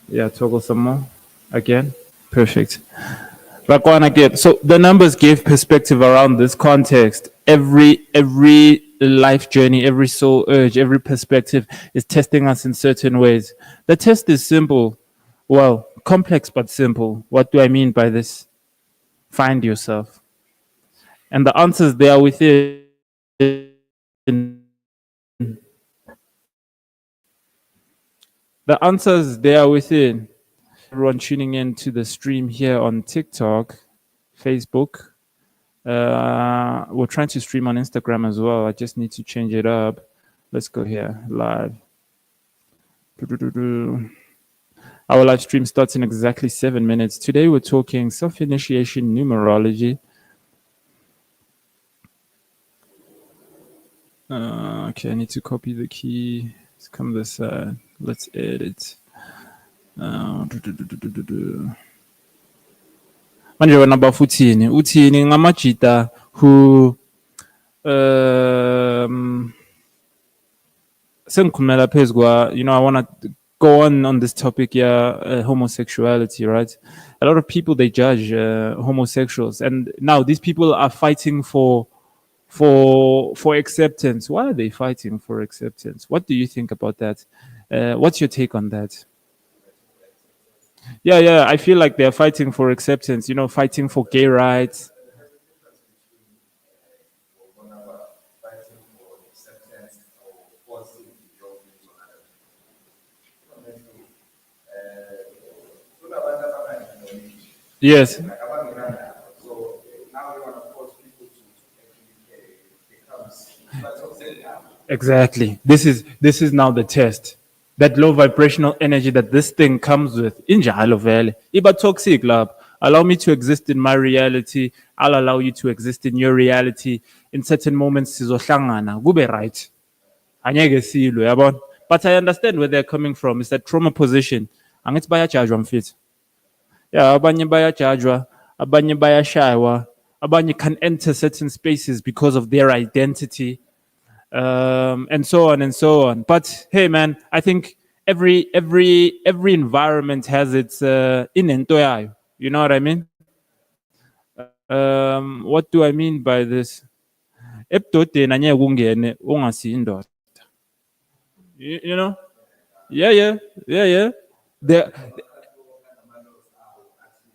Yeah, toggle some more. Again. Perfect. Rakwan again. So the numbers give perspective around this context. Every life journey, every soul urge, every perspective is testing us in certain ways. The test is simple. Well, complex but simple. What do I mean by this? Find yourself. And the answers they are within. The answers they are within. Everyone tuning in to the stream here on TikTok, Facebook. We're trying to stream on Instagram as well. I just need to change it up. Let's go here live. Our live stream starts in exactly 7 minutes. Today we're talking self-initiation numerology. Okay, I need to copy the key. Let's come this side. Let's edit. Manje wena bafuthini uthini ngamajita who sengikhulumela phezu kwa, I want to go on this topic, homosexuality, right? A lot of people, they judge homosexuals, and now these people are fighting for acceptance. Why are they fighting for acceptance? What do you think about that? What's your take on that? Yeah, I feel like they're fighting for acceptance, fighting for gay rights. Yes. Exactly. This is now the test. That low vibrational energy that this thing comes with. Injalo vele. Iba toxic lab. Allow me to exist in my reality. I'll allow you to exist in your reality. In certain moments, sizohlangana. Kube right. Anyeke silwe, yabona. But I understand where they're coming from. It's that trauma position. Angithi bayajajwa mfethu. Yeah, abanye bayajajwa, abanye bayashaywa, abanye can enter certain spaces because of their identity, and so on and so on. But hey, man, I think every environment has its inento yayo. You know what I mean? What do I mean by this? Ebudodeni anyeke ungene ungasiyo indoda. You know? Yeah. There,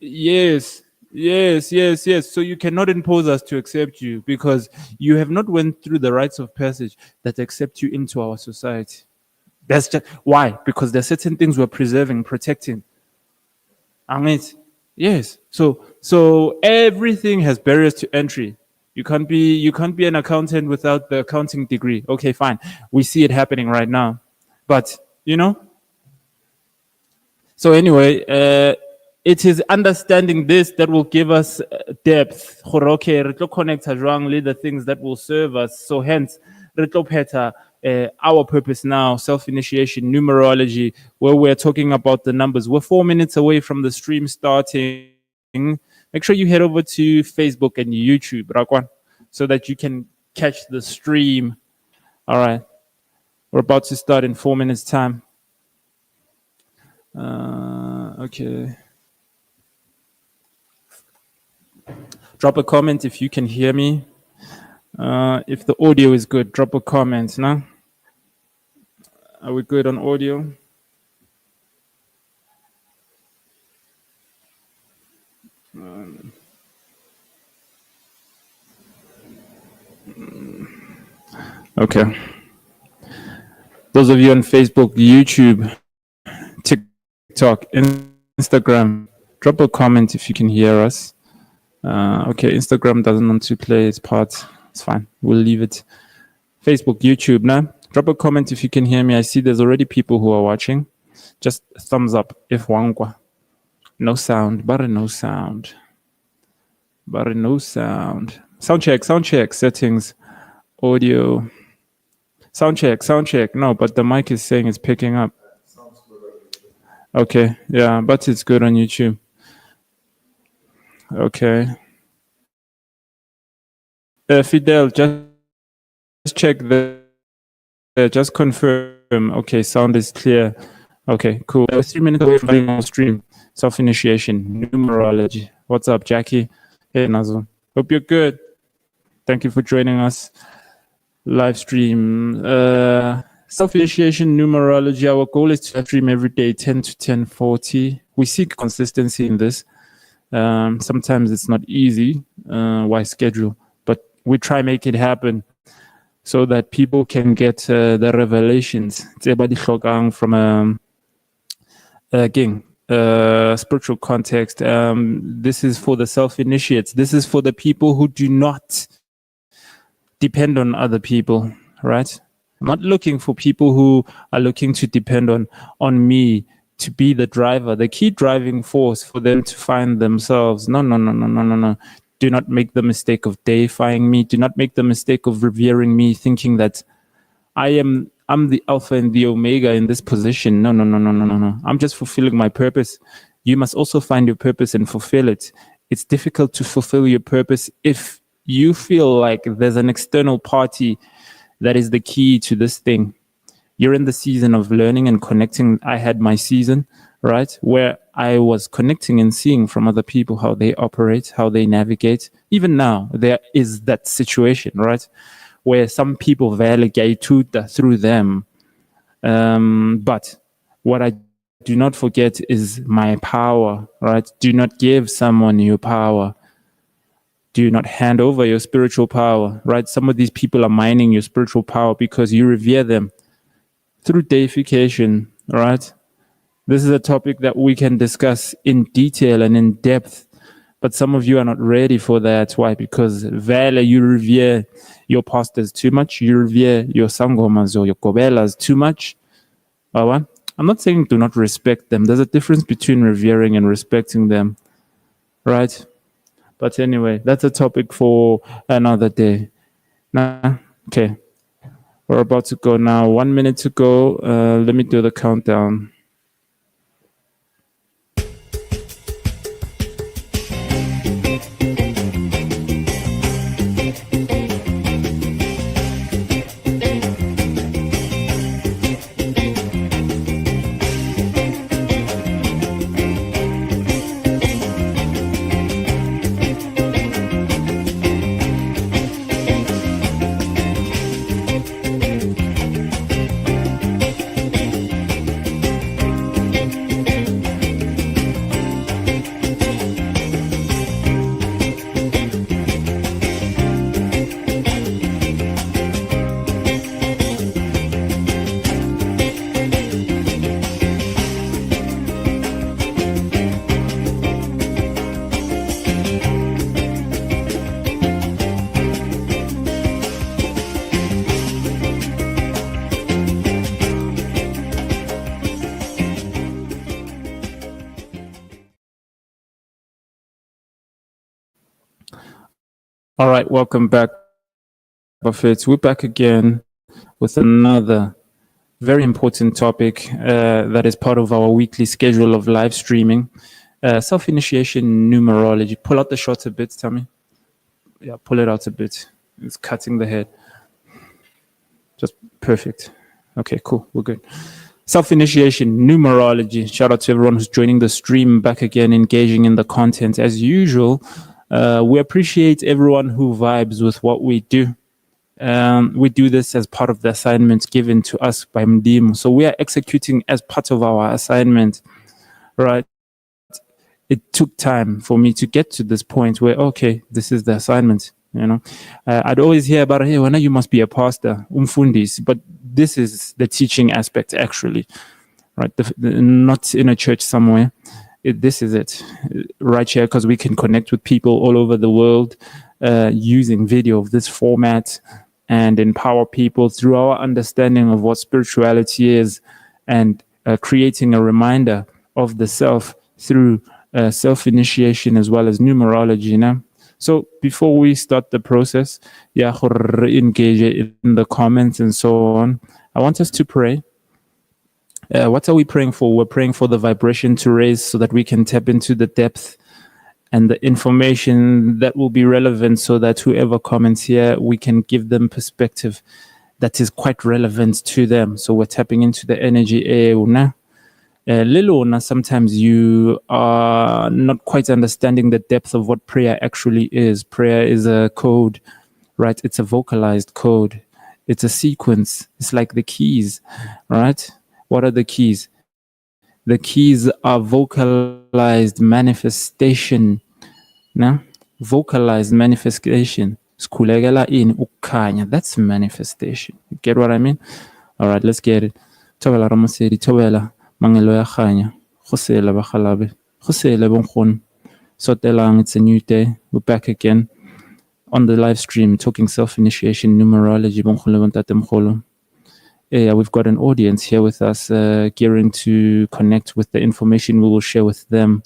yes. So you cannot impose us to accept you because you have not went through the rites of passage that accept you into our society. That's just why, because there's certain things we're preserving, protecting. And it, yes. So everything has barriers to entry. You can't be an accountant without the accounting degree. Okay, fine. We see it happening right now. But so anyway, it is understanding this that will give us depth. Okay, re tlo connecta jwang the things that will serve us. So hence, re tlo phetha, our purpose now, self-initiation, numerology, where we're talking about the numbers. We're 4 minutes away from the stream starting. Make sure you head over to Facebook and YouTube, Rakwan, so that you can catch the stream. All right. We're about to start in 4 minutes' time. Okay. Drop a comment if you can hear me. If the audio is good, drop a comment. Now, are we good on audio? Okay. Those of you on Facebook, YouTube, TikTok, Instagram, drop a comment if you can hear us. Okay, Instagram doesn't want to play its part. It's fine. We'll leave it. Facebook, YouTube, now drop a comment if you can hear me. I see there's already people who are watching. Just thumbs up if wangwa. No sound, but no sound. But no sound. Sound check, settings, audio. Sound check. No, but the mic is saying it's picking up. Okay, yeah, but it's good on YouTube. Okay. Fidel, just check the just confirm. Okay, sound is clear. Okay, cool. We're 3 minutes away from running our stream. Self-initiation, numerology. What's up, Jackie? Hey, Nazo. Hope you're good. Thank you for joining us. Live stream. Self-initiation, numerology. Our goal is to live stream every day, 10 to 10:40. We seek consistency in this. Sometimes it's not easy. Why schedule? But we try make it happen so that people can get the revelations from spiritual context. This is for the self-initiates. This is for the people who do not depend on other people, right? I'm not looking for people who are looking to depend on me to be the driver, the key driving force for them to find themselves. No. Do not make the mistake of deifying me. Do not make the mistake of revering me, thinking that I'm the alpha and the omega in this position. No. I'm just fulfilling my purpose. You must also find your purpose and fulfill it. It's difficult to fulfill your purpose if you feel like there's an external party that is the key to this thing. You're in the season of learning and connecting. I had my season, right, where I was connecting and seeing from other people how they operate, how they navigate. Even now, there is that situation, right, where some people validate through them. But what I do not forget is my power, right? Do not give someone your power. Do not hand over your spiritual power, right? Some of these people are mining your spiritual power because you revere them through deification, right? This is a topic that we can discuss in detail and in depth, but some of you are not ready for that. Why? Because you revere your pastors too much. You revere your sangomas or your kobelas too much. I'm not saying do not respect them. There's a difference between revering and respecting them, right? But anyway, that's a topic for another day. Okay. We're about to go now. 1 minute to go. Let me do the countdown. All right, welcome back, Buffets. We're back again with another very important topic that is part of our weekly schedule of live streaming. Self-initiation numerology. Pull out the shots a bit, Tammy. Yeah, pull it out a bit. It's cutting the head. Just perfect. Okay, cool. We're good. Self-initiation numerology. Shout out to everyone who's joining the stream, back again, engaging in the content as usual. We appreciate everyone who vibes with what we do. We do this as part of the assignments given to us by Mdim. So we are executing as part of our assignment, right? It took time for me to get to this point where, okay, this is the assignment. You know, I'd always hear about, hey, when you must be a pastor, umfundis, but this is the teaching aspect actually, right? Not in a church somewhere. This is it right here, because we can connect with people all over the world using video of this format and empower people through our understanding of what spirituality is and creating a reminder of the self through self-initiation as well as numerology. You know? So before we start the process, engage in the comments and so on, I want us to pray. What are we praying for? We're praying for the vibration to raise so that we can tap into the depth and the information that will be relevant, so that whoever comments here, we can give them perspective that is quite relevant to them. So we're tapping into the energy. Lilona, sometimes you are not quite understanding the depth of what prayer actually is. Prayer is a code, right? It's a vocalized code. It's a sequence. It's like the keys, right? What are the keys? The keys are vocalized manifestation. No? Vocalized manifestation. Skhulekela ini ukukhanya. That's manifestation. You get what I mean? All right, let's get it. Thobela Ramasedi, thobela mangelo ya khanya. Khosela bakhalabe. Khosela bonkgono. Sotelang, it's a new day. We're back again on the live stream talking self-initiation, numerology. Bonkgono bontate mogolo. Yeah, we've got an audience here with us, gearing to connect with the information we will share with them.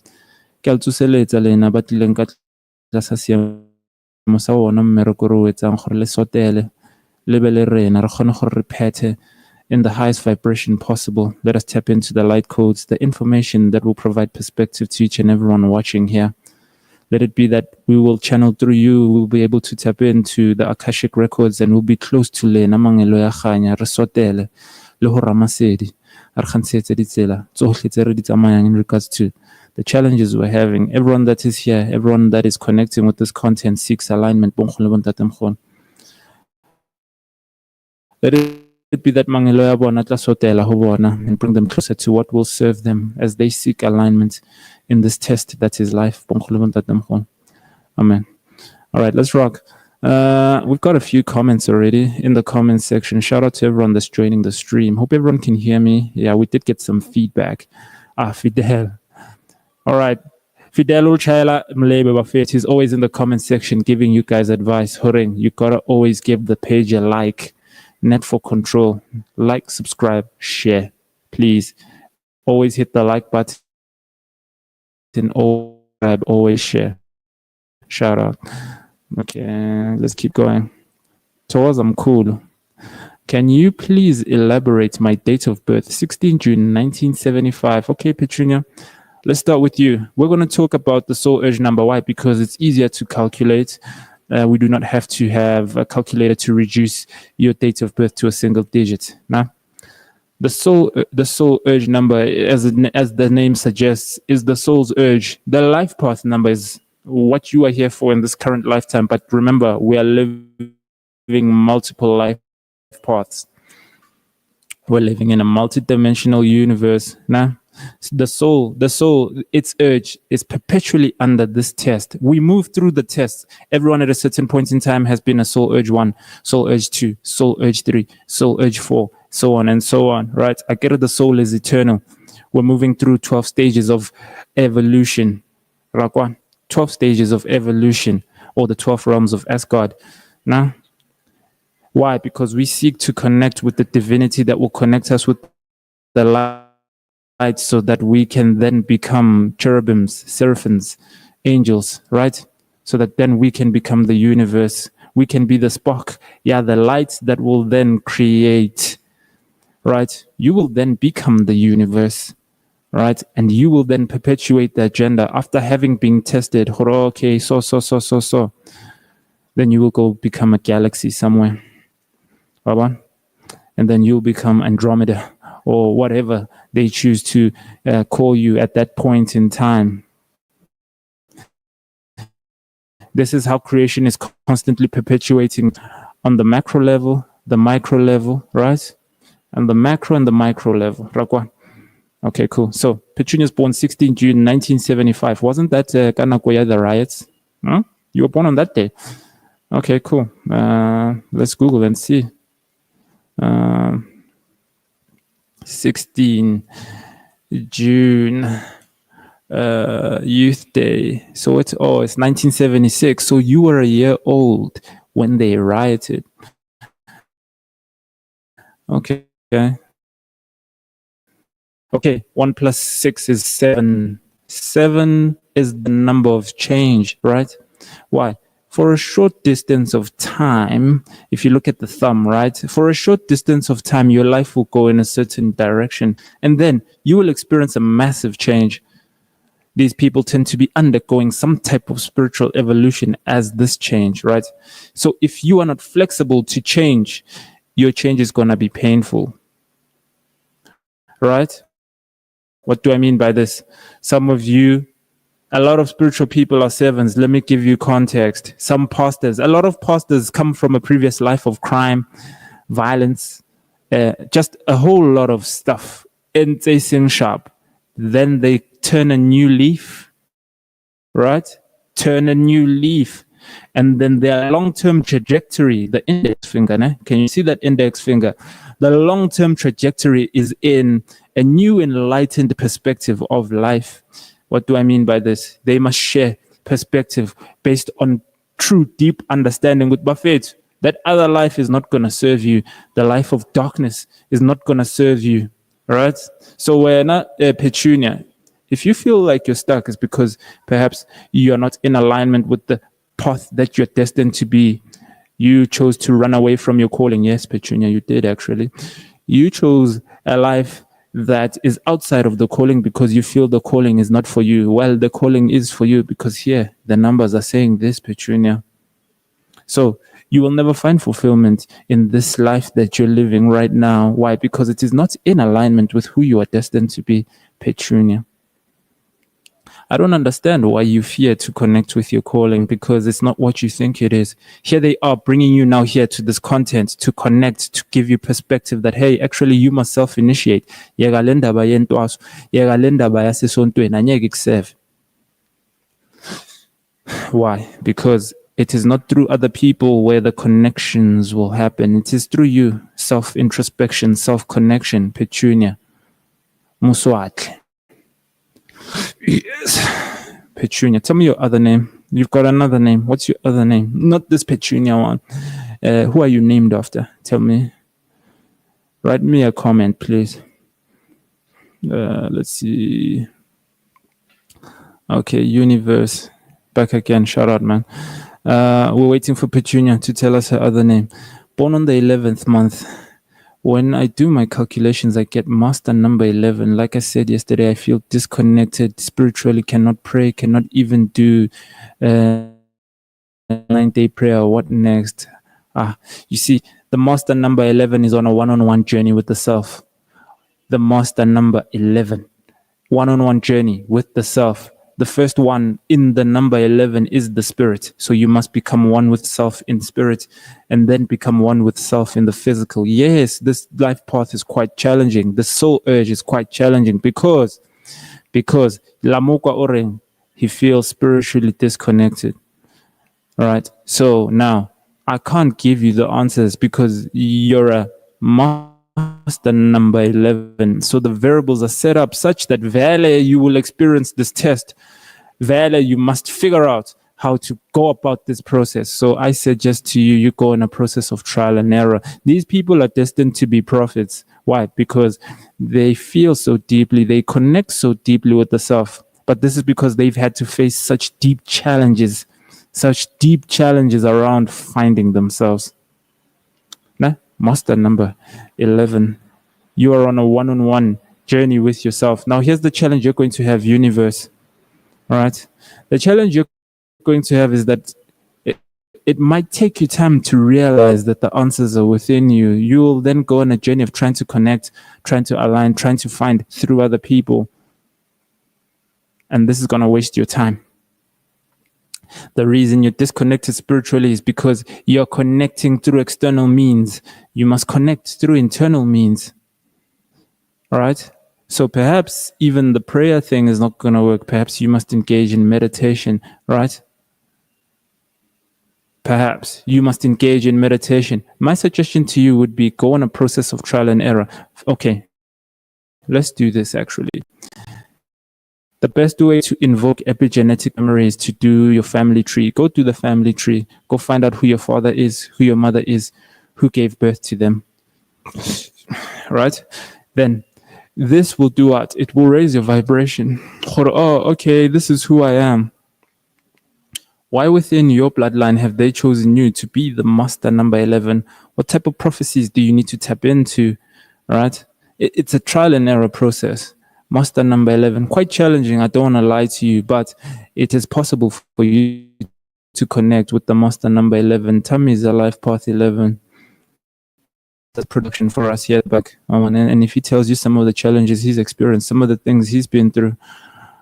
Ke a tsoseletsa lena ba tlileng ka tlasa seemo sa ona mmereko re o etsang gore le sotele le be le rena re kgone gore re phethe in the highest vibration possible. Let us tap into the light codes, the information that will provide perspective to each and everyone watching here. Let it be that we will channel through you, we'll be able to tap into the Akashic records and we'll be close to lena mangelo ya khanya re sotele le ho Ramasedi a re kgantshetse ditsela tsohle tse re di tsamayang in regards to the challenges we're having. Everyone that is here, everyone that is connecting with this content seeks alignment. Let it be that mangelo ya bona tla sotela ho bona and bring them closer to what will serve them as they seek alignment in this test that is life. Amen. All right, let's rock. We've got a few comments already in the comments section. Shout out to everyone that's joining the stream. Hope everyone can hear me. Yeah, we did get some feedback. Fidel. All right. Fidel Uchayla Mlebe Bafet is always in the comment section giving you guys advice. Horeng, you gotta always give the page a like. Net for control. Like, subscribe, share. Please. Always hit the like button. Always share. Shout out. Okay, let's keep going. Towards I'm cool. Can you please elaborate my date of birth? 16 June 1975. Okay, Petunia. Let's start with you. We're going to talk about the soul urge number. Why? Because it's easier to calculate. We do not have to have a calculator to reduce your date of birth to a single digit. Now, the soul urge number, as the name suggests, is the soul's urge. The life path number is what you are here for in this current lifetime. But remember, we are living multiple life paths. We're living in a multidimensional universe. Now, the soul, its urge is perpetually under this test. We move through the test. Everyone at a certain point in time has been a soul urge 1, soul urge 2, soul urge 3, soul urge 4, so on and so on, right? I get it, the soul is eternal. We're moving through 12 stages of evolution. 12 stages of evolution, or the 12 realms of Asgard. Now, why? Because we seek to connect with the divinity that will connect us with the light, so that we can then become cherubims, seraphims, angels, right? So that then we can become the universe. We can be the spark, the light that will then create, right? You will then become the universe, right? And you will then perpetuate the agenda after having been tested. Okay, so. Then you will go become a galaxy somewhere. And then you'll become Andromeda, or whatever they choose to call you at that point in time. This is how creation is constantly perpetuating on the macro level, the micro level, right? And the macro and the micro level. Okay, cool. So Petunia's born 16 June 1975. Wasn't that Kanakoya, the riots? Huh? You were born on that day. Okay, cool. Let's Google and see. 16 June Youth Day. So it's 1976. So you were a year old when they rioted. Okay. 1 plus 6 is 7. 7 is the number of change, right? Why? For a short distance of time, if you look at the thumb, right? For a short distance of time, your life will go in a certain direction, and then you will experience a massive change. These people tend to be undergoing some type of spiritual evolution as this change, right? So if you are not flexible to change, your change is going to be painful, right? What do I mean by this? Some of you, a lot of spiritual people are sevens. Let me give you context. Some pastors, a lot of pastors come from a previous life of crime, violence, just a whole lot of stuff. And they sing sharp. Then they turn a new leaf, right? Turn a new leaf. And then their long-term trajectory, the index finger, né? Can you see that index finger? The long-term trajectory is in a new enlightened perspective of life. What do I mean by this? They must share perspective based on true deep understanding with Buffett. That other life is not going to serve you. The life of darkness is not going to serve you. Right? So we're not Petunia. If you feel like you're stuck, it's because perhaps you're not in alignment with the path that you're destined to be. You chose to run away from your calling. Yes, Petunia, you did actually. You chose a life that is outside of the calling because you feel the calling is not for you. Well, the calling is for you because here the numbers are saying this, Petunia. So you will never find fulfillment in this life that you're living right now. Why? Because it is not in alignment with who you are destined to be, Petunia. I don't understand why you fear to connect with your calling because it's not what you think it is. Here they are bringing you now here to this content to connect, to give you perspective that, hey, actually you must self-initiate. Why? Because it is not through other people where the connections will happen. It is through you. Self-introspection, self-connection, Petunia. Muswat. Yes. Petunia. Tell me your other name. You've got another name. What's your other name? Not this Petunia one. Who are you named after? Tell me. Write me a comment, please. Let's see. Okay, Universe. Back again. Shout out, man. We're waiting for Petunia to tell us her other name. Born on the 11th month. When I do my calculations, I get master number 11. Like I said yesterday, I feel disconnected spiritually, cannot pray, cannot even do 9-day prayer. What next? You see, the master number 11 is on a one-on-one journey with the self. The master number 11, one-on-one journey with the self. The first one in the number 11 is the spirit. So you must become one with self in spirit and then become one with self in the physical. Yes, this life path is quite challenging. The soul urge is quite challenging because Lamukwa Oreng, he feels spiritually disconnected. All right. So now I can't give you the answers because you're a master number 11. So the variables are set up such that you will experience this test. You must figure out how to go about this process. So I suggest to you, you go in a process of trial and error. These people are destined to be prophets. Why? Because they feel so deeply, they connect so deeply with the self. But this is because they've had to face such deep challenges around finding themselves. Nah? Master number 11. You are on a one-on-one journey with yourself. Now, here's the challenge you're going to have, universe. All right? The challenge you're going to have is that it might take you time to realize that the answers are within you. You will then go on a journey of trying to connect, trying to align, trying to find through other people. And this is going to waste your time. The reason you're disconnected spiritually is because you're connecting through external means. You must connect through internal means. All right? So perhaps even the prayer thing is not going to work. Perhaps you must engage in meditation, right? Perhaps you must engage in meditation. My suggestion to you would be go on a process of trial and error. Okay, let's do this actually. The best way to invoke epigenetic memory is to do your family tree. Go do the family tree. Go find out who your father is, who your mother is, who gave birth to them. Right? Then this will do what? It will raise your vibration. Oh, okay, this is who I am. Why within your bloodline have they chosen you to be the master number 11? What type of prophecies do you need to tap into? Right? It's a trial and error process. Master number 11, quite challenging, I don't want to lie to you, but it is possible for you to connect with the master number 11. Tammy is a life path 11. production for us here back. And if he tells you some of the challenges he's experienced, some of the things he's been through,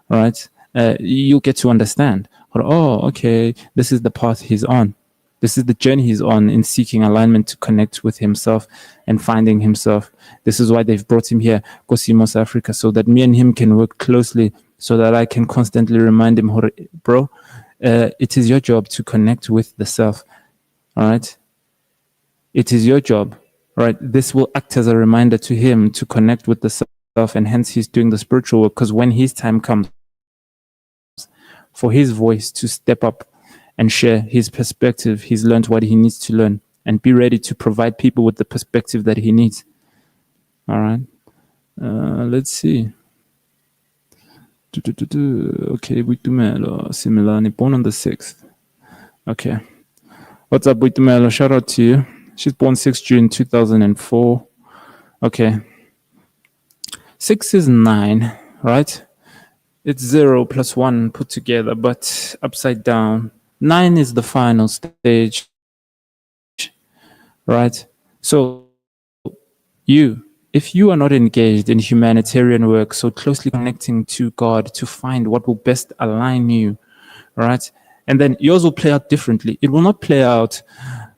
right, you get to understand. Oh, okay, this is the path he's on. This is the journey he's on in seeking alignment to connect with himself and finding himself. This is why they've brought him here, Kosimos Africa, so that me and him can work closely, so that I can constantly remind him, bro, it is your job to connect with the self. All right. It is your job, right? This will act as a reminder to him to connect with the self, and hence he's doing the spiritual work, because when his time comes for his voice to step up and share his perspective, he's learned what he needs to learn and be ready to provide people with the perspective that he needs. All right. Let's see. Okay, Buitumelo Similani, born on the 6th. Okay. What's up, Buitumelo? Shout out to you. She's born 6 June 2004. Okay. 6 is 9, right? It's 0 plus 1 put together, but upside down. 9 is the final stage, right? So if you are not engaged in humanitarian work, so closely connecting to God to find what will best align you, right? And then yours will play out differently. It will not play out,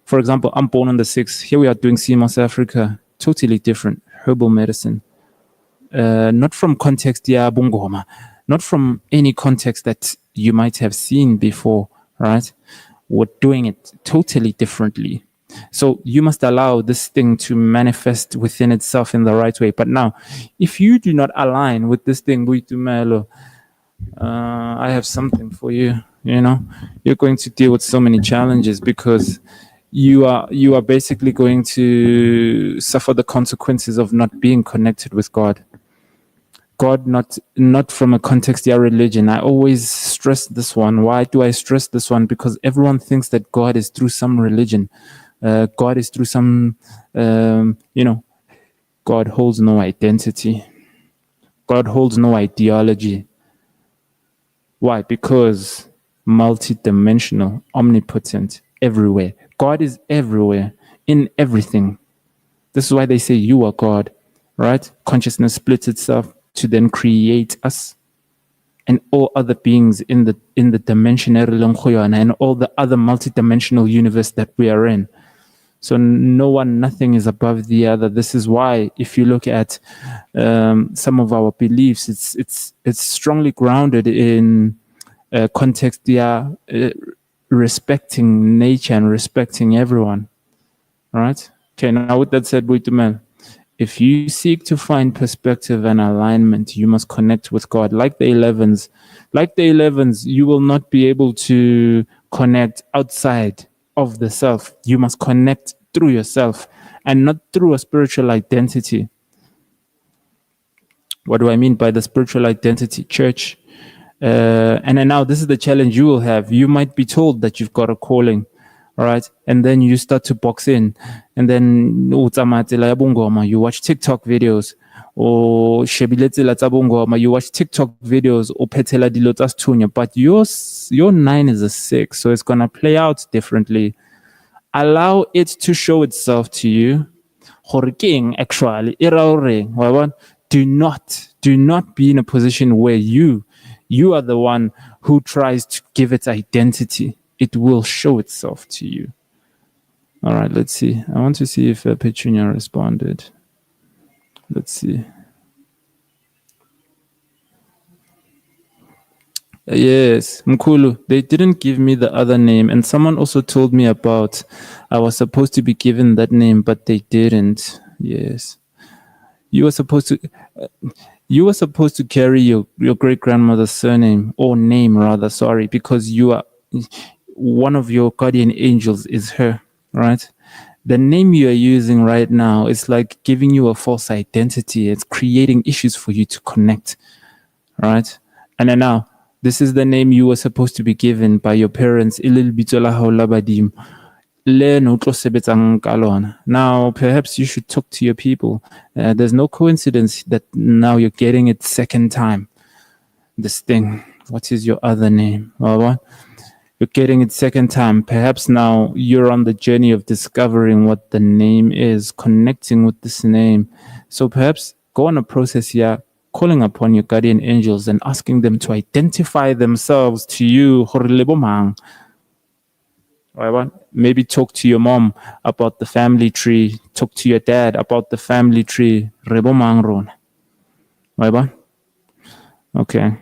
for example, I'm born on the 6th. Here we are doing CMOS Africa, totally different. Herbal medicine. Not from context, bungoma. Not from any context that you might have seen before, right? We're doing it totally differently. So you must allow this thing to manifest within itself in the right way. But now, if you do not align with this thing, I have something for you. You know, you're going to deal with so many challenges, because you are basically going to suffer the consequences of not being connected with God. God, not from a context of religion. I always stress this one. Why do I stress this one? Because everyone thinks that God is through some religion. God is through some, God holds no identity. God holds no ideology. Why? Because multidimensional, omnipotent, everywhere. God is everywhere, in everything. This is why they say you are God, right? Consciousness splits itself to then create us and all other beings in the dimension and all the other multidimensional universe that we are in. So nothing is above the other. This is why, if you look at some of our beliefs, it's strongly grounded in context. Respecting nature and respecting everyone. All right. Okay. Now, with that said, Buitumel, if you seek to find perspective and alignment, you must connect with God. Like the 11s, you will not be able to connect outside of the self. You must connect through yourself and not through a spiritual identity. What do I mean by the spiritual identity? Church. And then now this is the challenge you will have. You might be told that you've got a calling, all right? And then you start to box in, and then you watch TikTok videos, or you watch TikTok videos, or but your 9 is a 6, so it's gonna play out differently. Allow it to show itself to you. Actually, do not be in a position where you are the one who tries to give it identity. It will show itself to you. All right, let's see. I want to see if Petunia responded. Let's see. Yes, Mkulu. They didn't give me the other name, and someone also told me about I was supposed to be given that name, but they didn't. Yes, you were supposed to carry your great grandmother's surname, or name rather. Sorry, because you are one of your guardian angels is her, right? The name you are using right now is like giving you a false identity. It's creating issues for you to connect, right? And then now, this is the name you were supposed to be given by your parents. Now, perhaps you should talk to your people. There's no coincidence that now you're getting it second time. This thing. What is your other name? You're getting it second time. Perhaps now you're on the journey of discovering what the name is, connecting with this name. So perhaps go on a process here, calling upon your guardian angels and asking them to identify themselves to you. Maybe talk to your mom about the family tree. Talk to your dad about the family tree. Okay.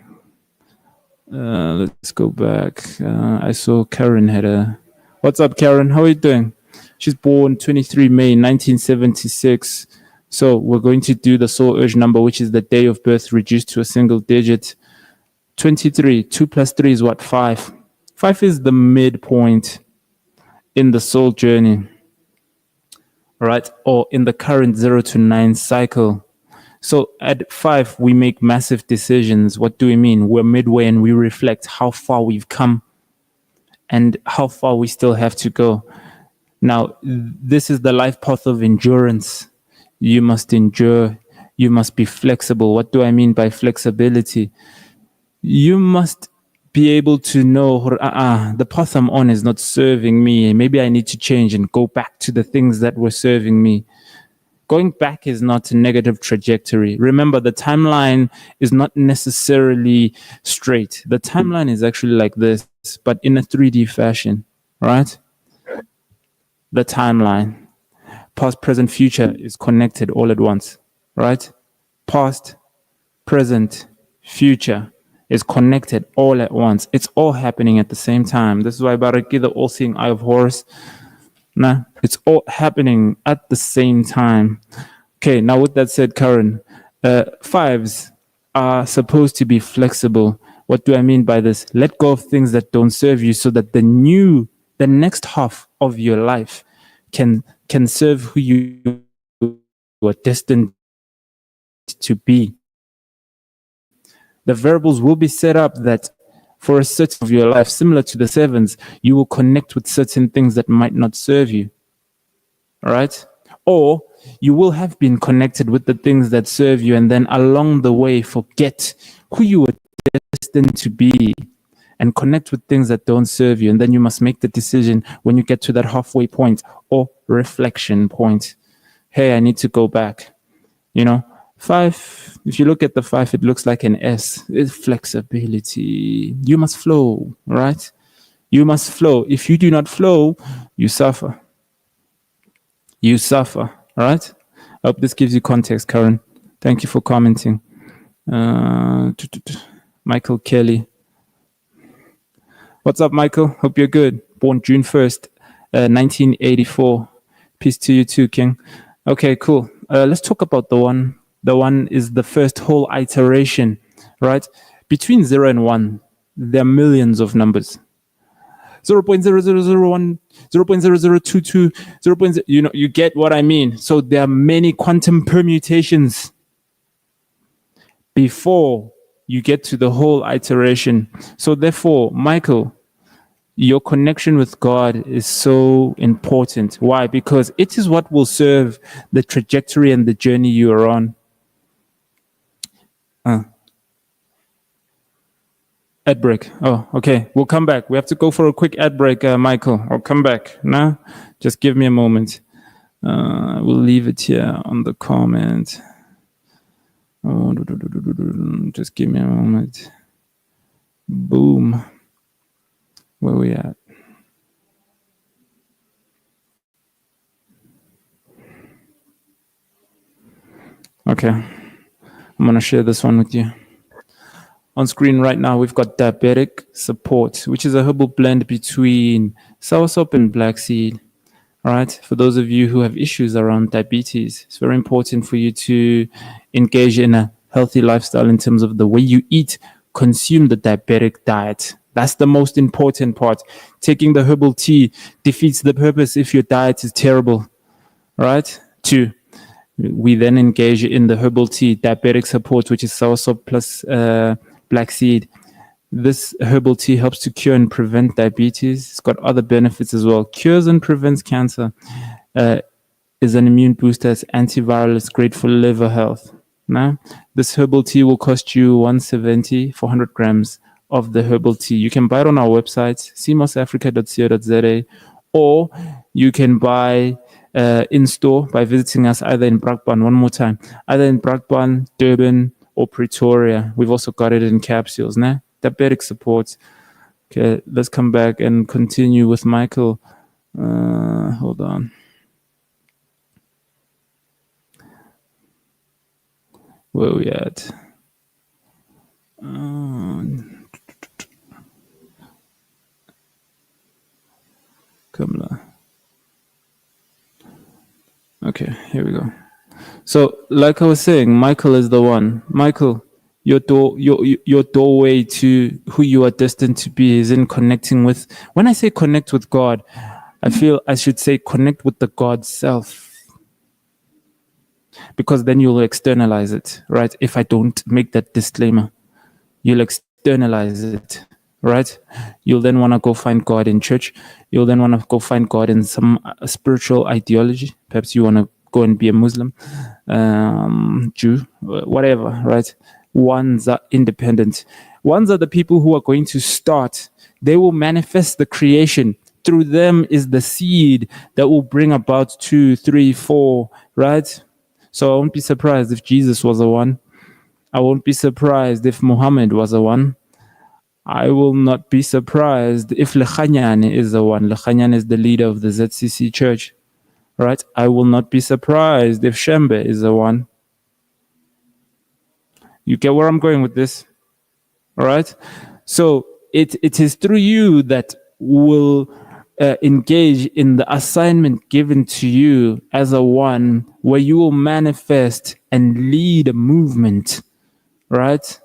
Let's go back. I saw Karen had a. What's up, Karen? How are you doing? She's born 23 May 1976. So we're going to do the soul urge number, which is the day of birth reduced to a single digit. 23. 2 plus 3 is what? 5. 5 is the midpoint in the soul journey, right? Or in the current 0 to 9 cycle. So at 5, we make massive decisions. What do we mean? We're midway and we reflect how far we've come and how far we still have to go. Now, this is the life path of endurance. You must endure. You must be flexible. What do I mean by flexibility? You must be able to know, the path I'm on is not serving me. Maybe I need to change and go back to the things that were serving me. Going back is not a negative trajectory. Remember, the timeline is not necessarily straight. The timeline is actually like this, but in a 3D fashion, right? The timeline, past, present, future is connected all at once, right? Past, present, future is connected all at once. It's all happening at the same time. This is why Baraki, the all-seeing eye of Horus, nah, it's all happening at the same time. Okay, now with that said, Karen, 5s are supposed to be flexible. What do I mean by this? Let go of things that don't serve you so that the next half of your life can serve who you are destined to be. The variables will be set up that for a certain of your life, similar to the 7s, you will connect with certain things that might not serve you. All right? Or you will have been connected with the things that serve you and then along the way forget who you were destined to be and connect with things that don't serve you. And then you must make the decision when you get to that halfway point or reflection point. Hey, I need to go back. 5, if you look at the 5, it looks like an S. It's flexibility. You must flow, right? You must flow. If you do not flow, you suffer. You suffer, all right? I hope this gives you context, Karen. Thank you for commenting. Michael Kelly. What's up, Michael? Hope you're good. Born June 1st, 1984. Peace to you too, King. Okay, cool. Let's talk about the one. The one is the first whole iteration, right? Between 0 and 1, there are millions of numbers. 0.0001, 0.0022, 0. You get what I mean. So there are many quantum permutations before you get to the whole iteration. So therefore, Michael, your connection with God is so important. Why? Because it is what will serve the trajectory and the journey you are on. Ad break. Oh, okay. We'll come back. We have to go for a quick ad break, Michael. I'll come back. No? Just give me a moment. We'll leave it here on the comment. Oh, just give me a moment. Boom. Where we at? Okay. I'm going to share this one with you. On screen right now, we've got diabetic support, which is a herbal blend between soursop and black seed. All right. For those of you who have issues around diabetes, it's very important for you to engage in a healthy lifestyle in terms of the way you eat, consume the diabetic diet. That's the most important part. Taking the herbal tea defeats the purpose if your diet is terrible. All right. 2. We then engage in the herbal tea, diabetic support, which is soursop plus black seed. This herbal tea helps to cure and prevent diabetes. It's got other benefits as well. Cures and prevents cancer. Is an immune booster. It's antiviral. It's great for liver health. Now, this herbal tea will cost you $170 for 100 grams of the herbal tea. You can buy it on our website, cmosafrica.co.za, or you can buy in store by visiting us either in Brakpan, one more time, either in Brakpan, Durban, or Pretoria. We've also got it in capsules. Nah? Diabetic support. Okay, let's come back and continue with Michael. Hold on. Where we at? Come on. Okay, here we go. So, like I was saying, Michael is the one. Michael, your doorway to who you are destined to be is in connecting with. When I say connect with God, I feel I should say connect with the God self, because then you'll externalize it, right? If I don't make that disclaimer, you'll externalize it, right? You'll then want to go find God in church. You'll then want to go find God in some spiritual ideology. Perhaps you want to go and be a Muslim, Jew, whatever, right? Ones are independent. Ones are the people who are going to start. They will manifest the creation. Through them is the seed that will bring about 2, 3, 4, right? So I won't be surprised if Jesus was the one. I won't be surprised if Muhammad was the one. I will not be surprised if Lekhanyan is the one. Lekhanyan is the leader of the ZCC church, right? I will not be surprised if Shembe is the one. You get where I'm going with this, all right? So it is through you that will engage in the assignment given to you as a one, where you will manifest and lead a movement, right?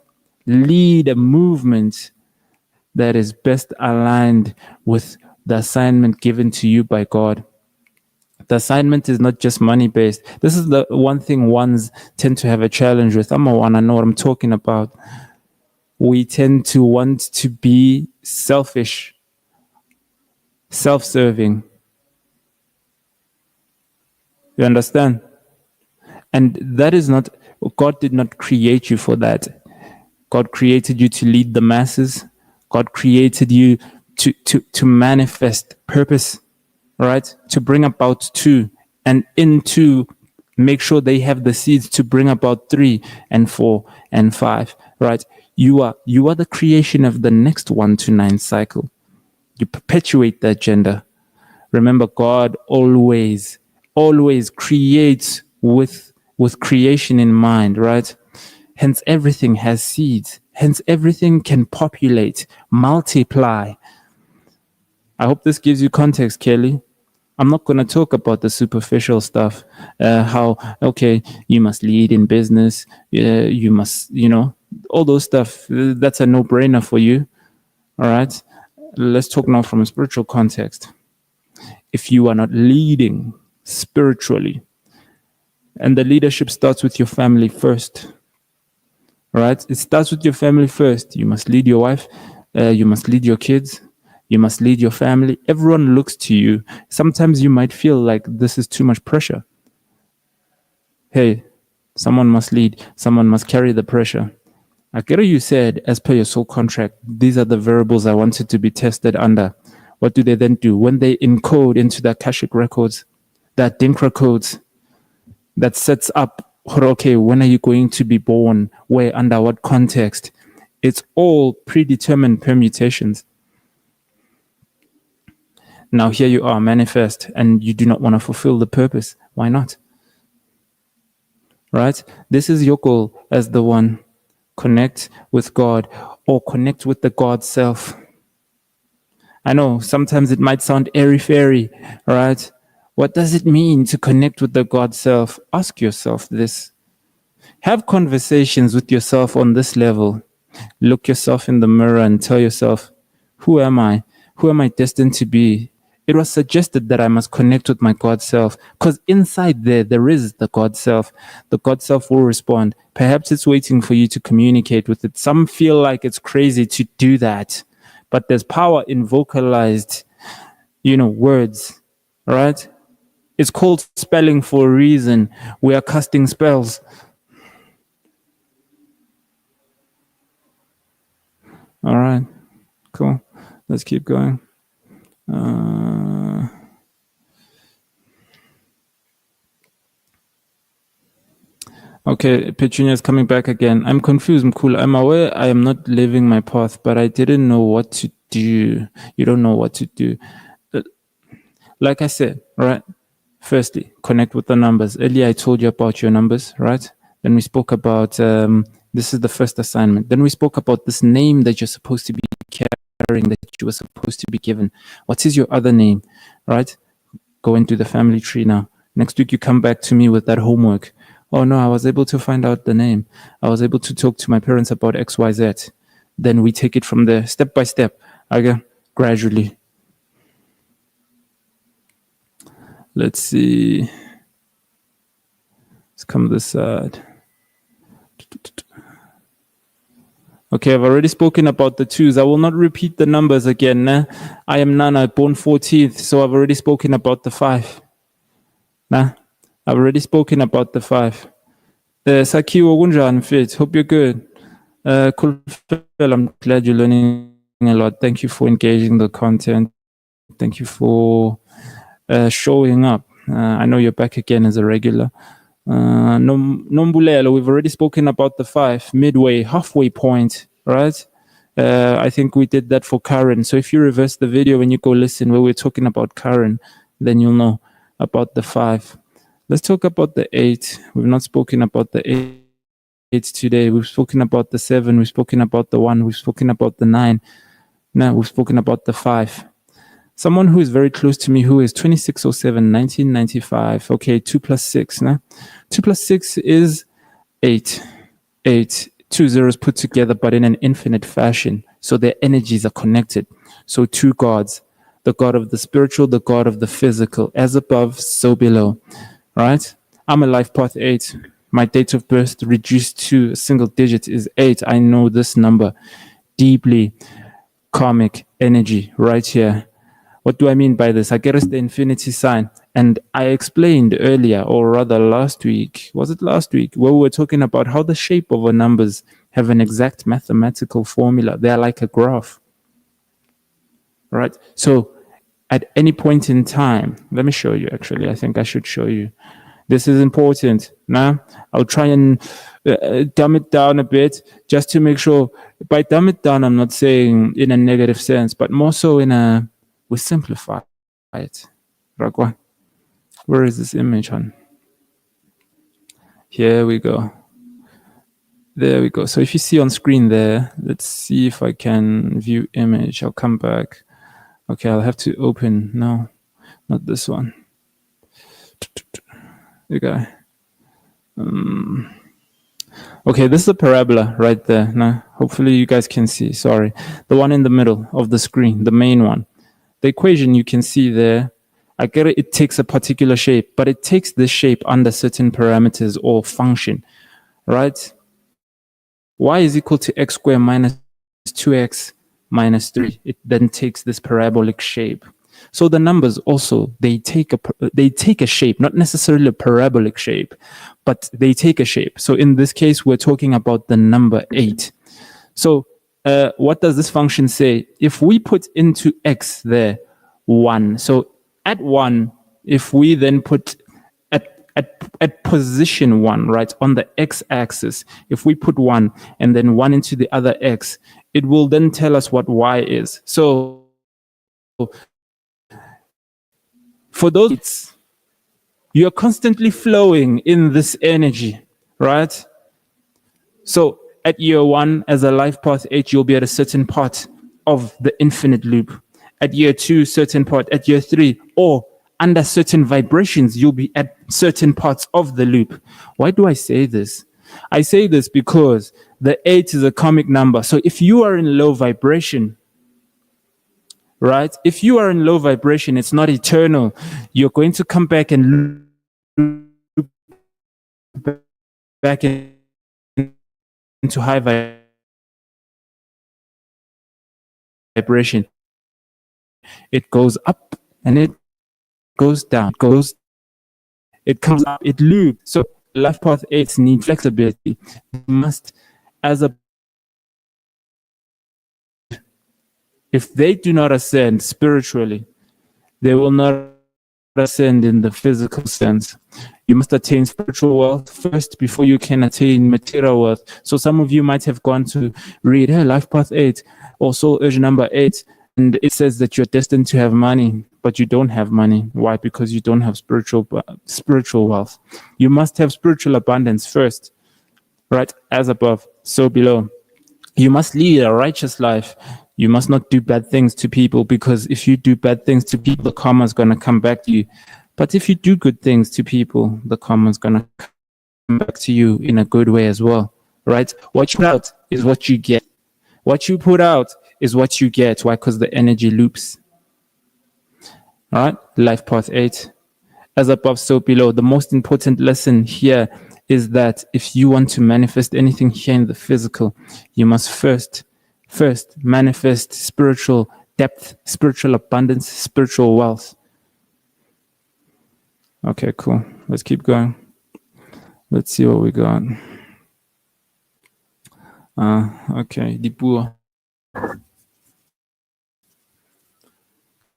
Lead a movement that is best aligned with the assignment given to you by God. The assignment is not just money based. This is the one thing ones tend to have a challenge with. I'm a one, I know what I'm talking about. We tend to want to be selfish, self-serving. You understand? And that is not, God did not create you for that. God created you to lead the masses. God created you to manifest purpose, right? To bring about 2, and into make sure they have the seeds to bring about 3 and 4 and 5, right? You are the creation of the next 1 to 9 cycle. You perpetuate the agenda. Remember, God always creates with creation in mind, right? Hence, everything has seeds. Hence, everything can populate, multiply. I hope this gives you context, Kelly. I'm not going to talk about the superficial stuff. How, okay, you must lead in business. You must, all those stuff. That's a no-brainer for you. All right. Let's talk now from a spiritual context. If you are not leading spiritually, and the leadership starts with your family first, right? It starts with your family first. You must lead your wife. You must lead your kids. You must lead your family. Everyone looks to you. Sometimes you might feel like this is too much pressure. Hey, someone must lead. Someone must carry the pressure. Akira, you said, as per your soul contract, these are the variables I wanted to be tested under. What do they then do? When they encode into the Akashic records, that Dinkra codes, that sets up, okay, when are you going to be born? Where, under what context? It's all predetermined permutations. Now here you are, manifest, and you do not want to fulfill the purpose. Why not? Right? This is your goal as the one. Connect with God, or connect with the God self. I know sometimes it might sound airy-fairy, right? What does it mean to connect with the God self? Ask yourself this. Have conversations with yourself on this level. Look yourself in the mirror and tell yourself, who am I? Who am I destined to be? It was suggested that I must connect with my God self, because inside there is the God self. The God self will respond. Perhaps it's waiting for you to communicate with it. Some feel like it's crazy to do that, but there's power in vocalized, words, right? It's called spelling for a reason. We are casting spells. All right, cool. Let's keep going. Okay, Petunia's coming back again. I'm confused, Mkula. I'm aware I am not living my path, but I didn't know what to do. You don't know what to do. Like I said, right? Firstly, connect with the numbers. Earlier, I told you about your numbers, right? Then we spoke about this is the first assignment. Then we spoke about this name that you're supposed to be carrying, that you were supposed to be given. What is your other name, right? Go into the family tree now. Next week, you come back to me with that homework. Oh no, I was able to find out the name. I was able to talk to my parents about XYZ. Then we take it from there, step by step, okay, gradually. Let's see. Let's come this side. Okay, I've already spoken about the twos. I will not repeat the numbers again. Nah? I am Nana, born 14th, so I've already spoken about the 5. Nah? I've already spoken about the 5. Sakiwo Gunjan Fit, hope you're good. Cool. I'm glad you're learning a lot. Thank you for engaging the content. Thank you for showing up. I know you're back again as a regular. Nombulelo, we've already spoken about the 5, midway, halfway point, right? I think we did that for Karen. So if you reverse the video when you go listen where we're talking about Karen, then you'll know about the 5. Let's talk about the 8. We've not spoken about the 8 today. We've spoken about the 7. We've spoken about the 1. We've spoken about the 9. Now we've spoken about the 5. Someone who is very close to me, who is 2607, 1995. Okay, 2 plus 6. Nah? 2 plus 6 is 8. 8. 2 zeros put together, but in an infinite fashion. So their energies are connected. So 2 gods, the God of the spiritual, the God of the physical, as above, so below. Right? I'm a life path 8. My date of birth reduced to a single digit is 8. I know this number deeply. Karmic energy right here. What do I mean by this? I get us the infinity sign. And I explained earlier, or rather last week, was it last week, where we were talking about how the shape of our numbers have an exact mathematical formula. They're like a graph, right? So at any point in time, let me show you actually. I think I should show you. This is important. Nah? I'll try and dumb it down a bit just to make sure. By dumb it down, I'm not saying in a negative sense, but more so in a, we simplify it. Ragwa. Where is this image on? Here we go. There we go. So if you see on screen there, let's see if I can view image. I'll come back. Okay, I'll have to open. No, not this one. You guy. Okay, this is a parabola right there. Now, hopefully you guys can see. Sorry. The one in the middle of the screen, the main one. The equation you can see there, I get it, it takes a particular shape, but it takes this shape under certain parameters or function, right? Y is equal to x squared minus 2x minus 3. It then takes this parabolic shape. So the numbers also, they take a shape, not necessarily a parabolic shape, but they take a shape. So in this case, we're talking about the number 8. So what does this function say? If we put into x there 1, so at 1, if we then put at position 1, right, on the x-axis, if we put 1 and then 1 into the other x, it will then tell us what y is. So for those, you're constantly flowing in this energy, right? So at year 1, as a life path 8, you'll be at a certain part of the infinite loop. At year 2, certain part. At year 3, or under certain vibrations, you'll be at certain parts of the loop. Why do I say this? I say this because the 8 is a karmic number. So if you are in low vibration, right? If you are in low vibration, it's not eternal. You're going to come back and loop back into high vibration. It goes up and it goes down, it comes up, it loops. So life path 8s need flexibility. You must, as a If they do not ascend spiritually, they will not ascend in the physical sense. You must attain spiritual wealth first before you can attain material wealth. So some of you might have gone to read, hey, Life Path 8 or Soul Urge number 8, and it says that you're destined to have money, but you don't have money. Why? Because you don't have spiritual wealth. You must have spiritual abundance first, right? As above, so below. You must lead a righteous life. You must not do bad things to people, because if you do bad things to people, the karma is going to come back to you. But if you do good things to people, the karma is going to come back to you in a good way as well, right? What you put out is what you get. What you put out is what you get. Why? Because the energy loops. All right? Life Path 8. As above, so below. The most important lesson here is that if you want to manifest anything here in the physical, you must first manifest spiritual depth, spiritual abundance, spiritual wealth. Okay, cool. Let's keep going. Let's see what we got. Okay, Dipuo.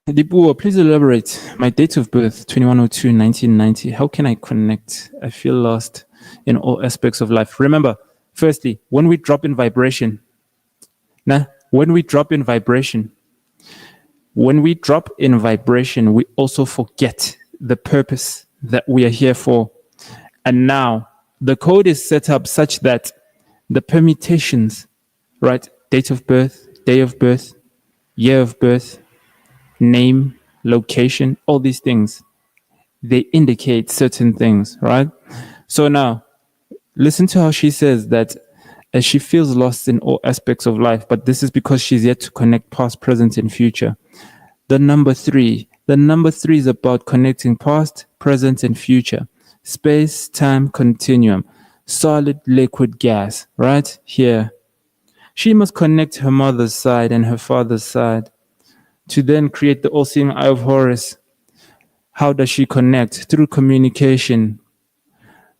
Dipuo, please elaborate. My date of birth, 2102-1990. How can I connect? I feel lost in all aspects of life. Remember, firstly, when we drop in vibration, we also forget the purpose that we are here for. And now the code is set up such that the permutations, right? Date of birth, day of birth, year of birth, name, location, all these things, they indicate certain things, right? So now, listen to how she says that she feels lost in all aspects of life, but this is because she's yet to connect past, present, and future. The number three is about connecting past, present, and future. Space, time, continuum, solid, liquid, gas, right here. She must connect her mother's side and her father's side to then create the all-seeing eye of Horus. How does she connect? Through communication.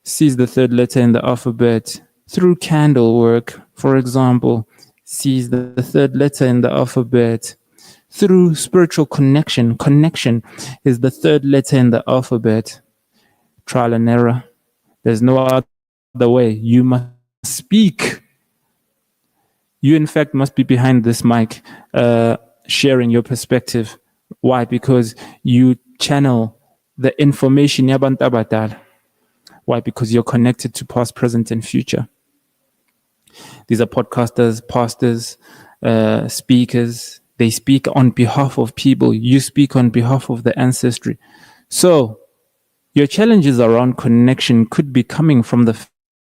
Sees the third letter in the alphabet. Through candle work, for example, sees the third letter in the alphabet. Through spiritual connection. Connection is the third letter in the alphabet. Trial and error. There's no other way. You must speak. You, in fact, must be behind this mic, sharing your perspective. Why? Because you channel the information yabantu abadala. Why? Because you're connected to past, present, and future. These are podcasters, pastors, speakers. They speak on behalf of people. You speak on behalf of the ancestry. So your challenges around connection could be coming from the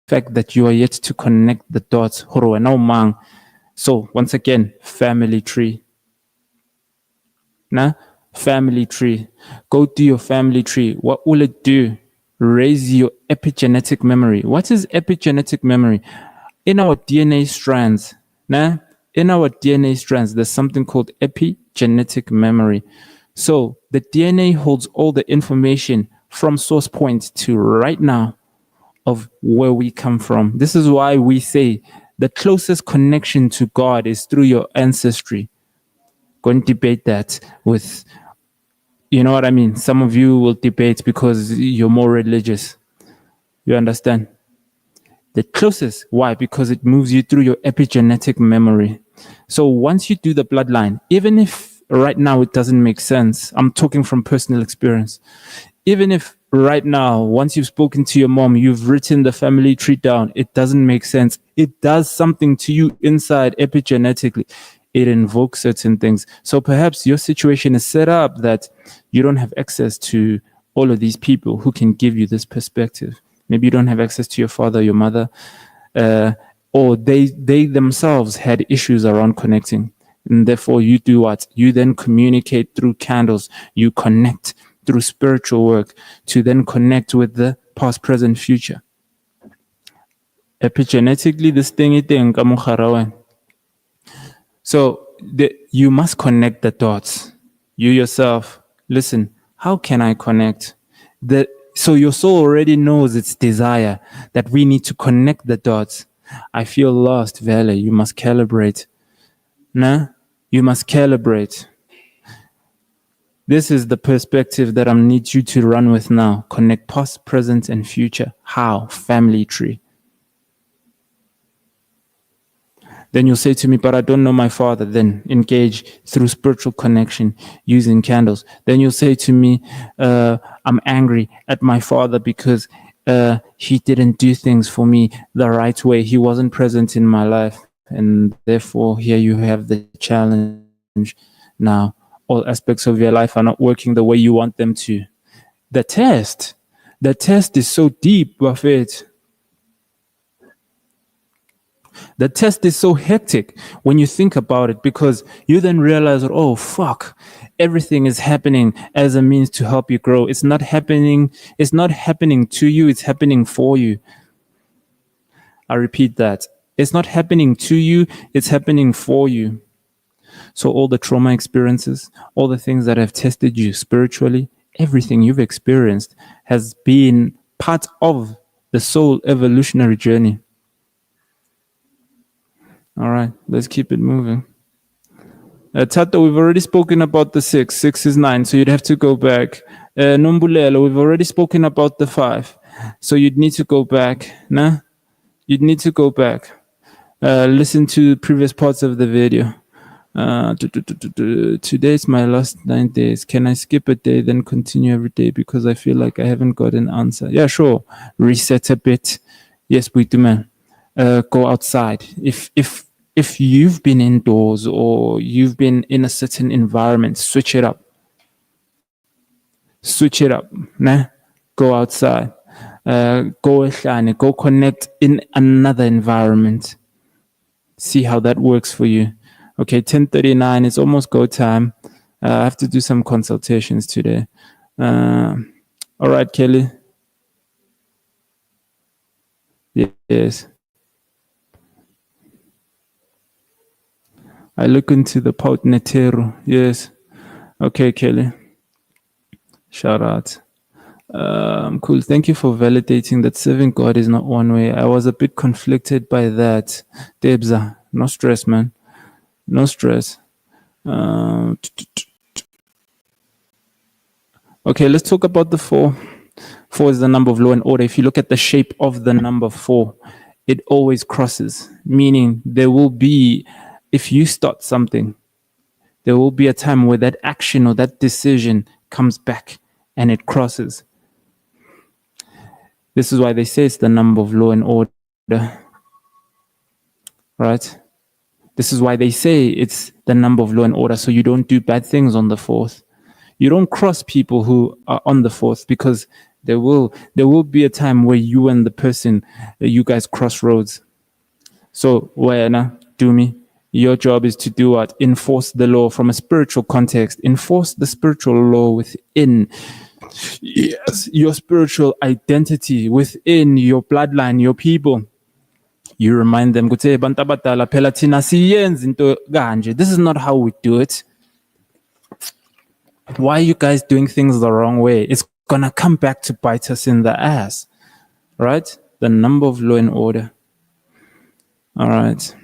fact that you are yet to connect the dots. So once again, family tree. Family tree. Go do your family tree. What will it do? Raise your epigenetic memory. What is epigenetic memory? In our DNA strands, there's something called epigenetic memory. So the DNA holds all the information from source point to right now of where we come from. This is why we say the closest connection to God is through your ancestry. Go and debate that with, you know what I mean? Some of you will debate because you're more religious. You understand? The closest. Why? Because it moves you through your epigenetic memory. So once you do the bloodline, even if right now it doesn't make sense, I'm talking from personal experience. Even if right now, once you've spoken to your mom, you've written the family tree down, it doesn't make sense. It does something to you inside epigenetically. It invokes certain things. So perhaps your situation is set up that you don't have access to all of these people who can give you this perspective. Maybe you don't have access to your father, your mother, or they themselves had issues around connecting. And therefore you do what? You then communicate through candles. You connect through spiritual work to then connect with the past, present, future. Epigenetically, this thing is thing. So you must connect the dots. You yourself, listen, how can I connect? So your soul already knows its desire that we need to connect the dots. I feel lost, Vele. You must calibrate. You must calibrate. This is the perspective that I need you to run with now. Connect past, present, and future. How? Family tree. Then you'll say to me, but I don't know my father. Then engage through spiritual connection using candles. Then you'll say to me, I'm angry at my father because he didn't do things for me the right way. He wasn't present in my life. And therefore, here you have the challenge now. All aspects of your life are not working the way you want them to. The test is so deep, Buffett. The test is so hectic when you think about it, because you then realize that, oh, fuck, everything is happening as a means to help you grow. It's not happening to you, it's happening for you. I repeat that. It's not happening to you, it's happening for you. So all the trauma experiences, all the things that have tested you spiritually, everything you've experienced has been part of the soul evolutionary journey. All right, let's keep it moving. Tato, we've already spoken about the 6. 6 is 9, so you'd have to go back. Nombulelo, we've already spoken about the 5, so you'd need to go back. Nah? You'd need to go back. Listen to previous parts of the video. Today's my last 9 days. Can I skip a day, then continue every day because I feel like I haven't got an answer? Yeah, sure. Reset a bit. Yes, we do, man. Go outside. If you've been indoors or you've been in a certain environment, switch it up. Nah? Go outside. Go connect in another environment. See how that works for you. Okay, 10:39. It's almost go time. I have to do some consultations today. All right, Kelly. Yes. I look into the Paut Netero. Yes. Okay, Kelly. Shout out. Cool. Thank you for validating that serving God is not one way. I was a bit conflicted by that. Debza, no stress, man. No stress. Okay, let's talk about the 4. 4 is the number of law and order. If you look at the shape of the number 4, it always crosses, meaning there will be, if you start something, there will be a time where that action or that decision comes back and it crosses. This is why they say it's the number of law and order, right? This is why they say it's the number of law and order, so you don't do bad things on the 4th. You don't cross people who are on the 4th, because there will be a time where you and the person, you guys cross roads. So, Wayana, do me. Your job is to do what? Enforce the law from a spiritual context. Enforce the spiritual law within, yes, your spiritual identity, within your bloodline, your people. You remind them, this is not how we do it. Why are you guys doing things the wrong way? It's gonna come back to bite us in the ass, right? The number of law and order. All right.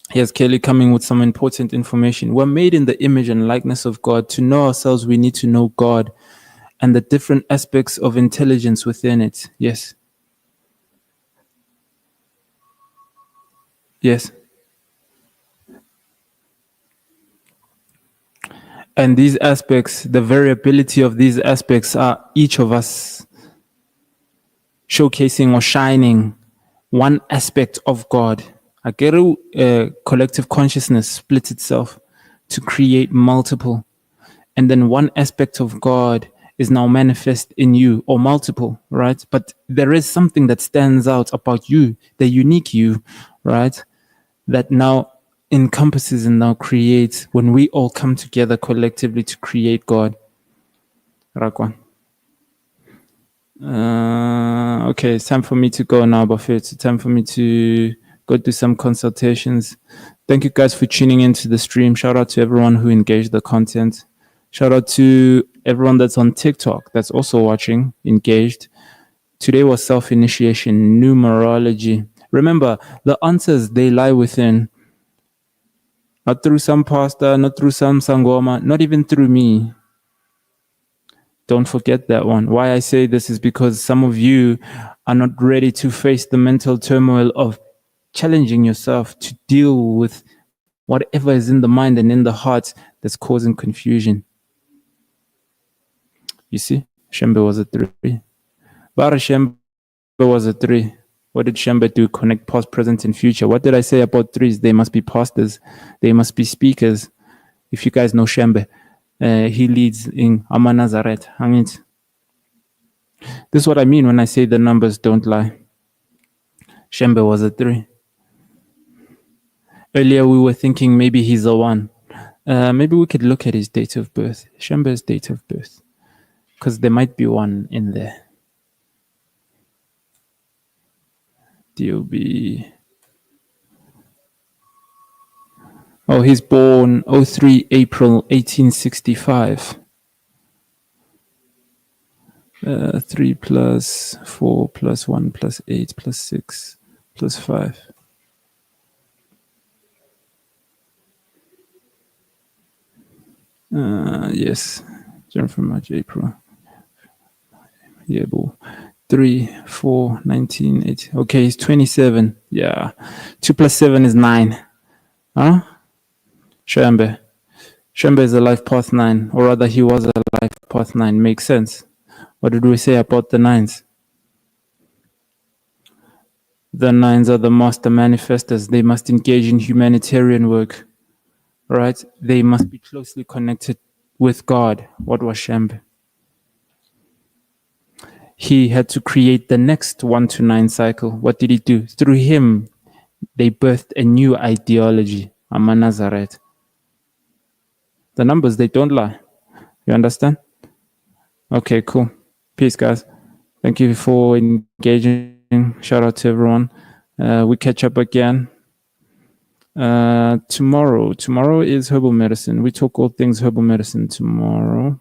Here's Kelly coming with some important information. We're made in the image and likeness of God. To know ourselves, we need to know God and the different aspects of intelligence within it. Yes. Yes. And these aspects, the variability of these aspects, are each of us showcasing or shining one aspect of God. Ageru collective consciousness splits itself to create multiple. And then one aspect of God is now manifest in you, or multiple, right? But there is something that stands out about you, the unique you, right? That now encompasses and now creates when we all come together collectively to create God. Rakwan. Okay, it's time for me to go now, Buffet. It's time for me to go do some consultations. Thank you guys for tuning into the stream. Shout out to everyone who engaged the content. Shout out to everyone that's on TikTok that's also watching, engaged. Today was self-initiation, numerology. Remember, the answers, they lie within. Not through some pastor, not through some sangoma, not even through me. Don't forget that one. Why I say this is because some of you are not ready to face the mental turmoil of challenging yourself to deal with whatever is in the mind and in the heart that's causing confusion. You see, Shembe was a 3. Bara Shembe was a 3. What did Shembe do? Connect past, present, and future. What did I say about 3s? They must be pastors. They must be speakers. If you guys know Shembe, he leads in Amanazaret. This is what I mean when I say the numbers don't lie. Shembe was a 3. Earlier we were thinking maybe he's a 1. Maybe we could look at his date of birth. Shembe's date of birth. Because there might be 1 in there. DOB. Oh, he's born 03 April 1865. 3 plus 4 plus 1 plus 8 plus 6 plus 5. Yes. January, March, April. Yeah, boo. 3, 4, 19, 8. Okay, he's 27. Yeah. 2 plus 7 is 9. Huh? Shembe. Shembe is a life path 9. Or rather, he was a life path 9. Makes sense. What did we say about the 9s? The 9s are the master manifestors. They must engage in humanitarian work. Right? They must be closely connected with God. What was Shembe? He had to create the next 1 to 9 cycle. What did he do? Through him, they birthed a new ideology, Amanazaret. The numbers, they don't lie. You understand? Okay, cool. Peace, guys. Thank you for engaging. Shout out to everyone. We catch up again tomorrow. Tomorrow is herbal medicine. We talk all things herbal medicine tomorrow.